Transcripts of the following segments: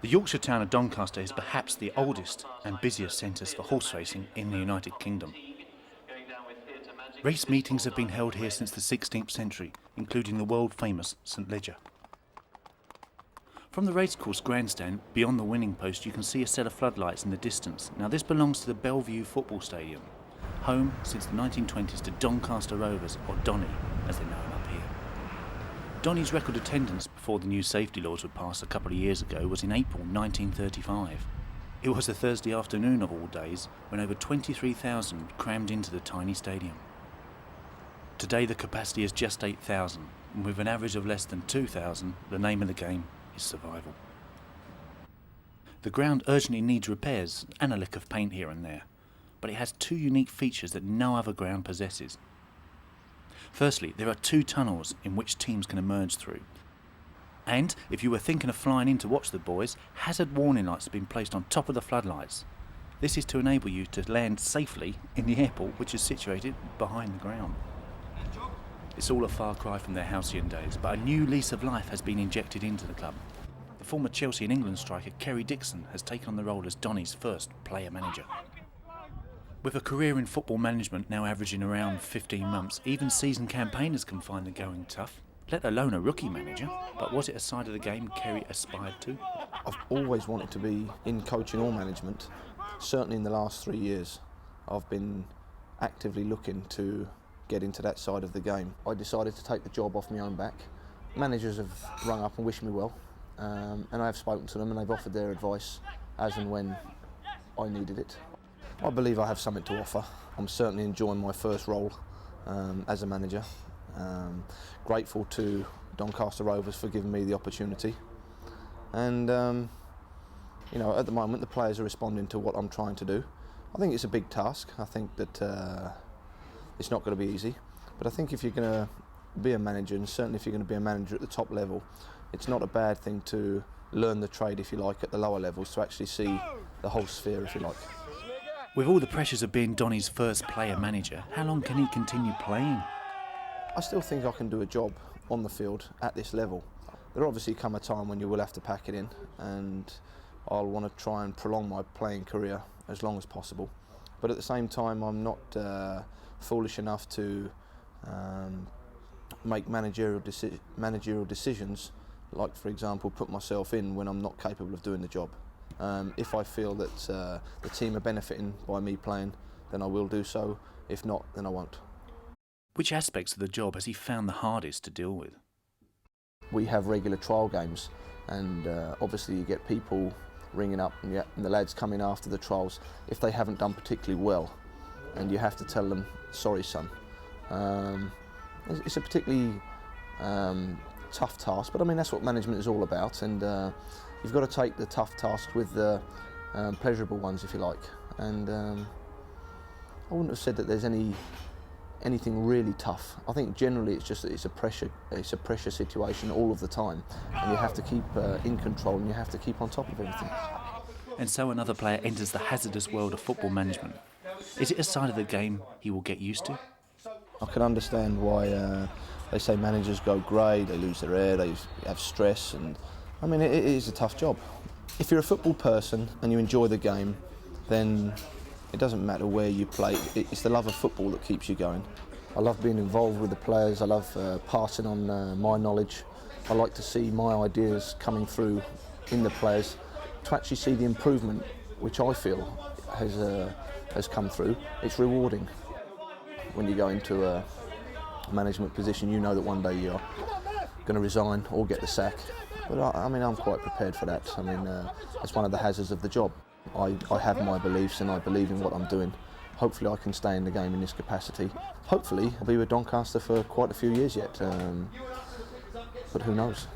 The Yorkshire town of Doncaster is perhaps the oldest and busiest centres for horse racing in the United Kingdom. Race meetings have been held here since the 16th century, including the world-famous St Leger. From the racecourse grandstand, beyond the winning post, you can see a set of floodlights in the distance. Now this belongs to the Bellevue Football Stadium, home since the 1920s to Doncaster Rovers, or Donny, as they know him up here. Donny's record attendance before the new safety laws were passed a couple of years ago was in April 1935. It was a Thursday afternoon of all days when over 23,000 crammed into the tiny stadium. Today the capacity is just 8,000, and with an average of less than 2,000, the name of the game is survival. The ground urgently needs repairs and a lick of paint here and there, but it has two unique features that no other ground possesses. Firstly, there are two tunnels in which teams can emerge through. And if you were thinking of flying in to watch the boys, hazard warning lights have been placed on top of the floodlights. This is to enable you to land safely in the airport, which is situated behind the ground. It's all a far cry from their halcyon days, but a new lease of life has been injected into the club. The former Chelsea and England striker Kerry Dixon has taken on the role as Donny's first player manager. With a career in football management now averaging around 15 months, even seasoned campaigners can find the going tough, let alone a rookie manager. But was it a side of the game Kerry aspired to? I've always wanted to be in coaching or management. Certainly in the last 3 years, I've been actively looking to get into that side of the game. I decided to take the job off my own back. Managers have rung up and wished me well, and I have spoken to them and they've offered their advice as and when I needed it. I believe I have something to offer. I'm certainly enjoying my first role as a manager. Grateful to Doncaster Rovers for giving me the opportunity. And at the moment the players are responding to what I'm trying to do. I think it's a big task. I think that it's not going to be easy. But I think if you're going to be a manager, and certainly if you're going to be a manager at the top level, it's not a bad thing to learn the trade, if you like, at the lower levels, to actually see the whole sphere, if you like. With all the pressures of being Donny's first player manager, how long can he continue playing? I still think I can do a job on the field at this level. There'll obviously come a time when you will have to pack it in, and I'll want to try and prolong my playing career as long as possible. But at the same time, I'm not foolish enough to make managerial decisions, like, for example, put myself in when I'm not capable of doing the job. If I feel that the team are benefiting by me playing, then I will do so. If not, then I won't. Which aspects of the job has he found the hardest to deal with? We have regular trial games, and obviously you get people ringing up and the lads come in after the trials if they haven't done particularly well, and you have to tell them, sorry son. It's a particularly tough task, but I mean that's what management is all about, and you've got to take the tough tasks with the pleasurable ones, if you like. And I wouldn't have said that there's anything really tough. I think generally it's just that it's a pressure situation all of the time, and you have to keep in control, and you have to keep on top of everything. And so another player enters the hazardous world of football management. Is it a side of the game he will get used to? I can understand why they say managers go grey, they lose their hair, they have stress, and I mean it is a tough job. If you're a football person and you enjoy the game, then it doesn't matter where you play. It's the love of football that keeps you going. I love being involved with the players. I love passing on my knowledge. I like to see my ideas coming through in the players, to actually see the improvement, which I feel has come through. It's rewarding. When you go into a management position, you know that one day you're going to resign or get the sack. But I mean, I'm quite prepared for that. I mean, it's one of the hazards of the job. I have my beliefs and I believe in what I'm doing. Hopefully I can stay in the game in this capacity. Hopefully I'll be with Doncaster for quite a few years yet, but who knows?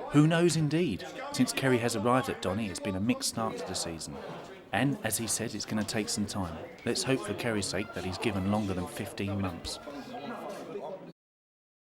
Who knows indeed? Since Kerry has arrived at Donny, it's been a mixed start to the season. And, as he said, it's going to take some time. Let's hope for Kerry's sake that he's given longer than 15 months.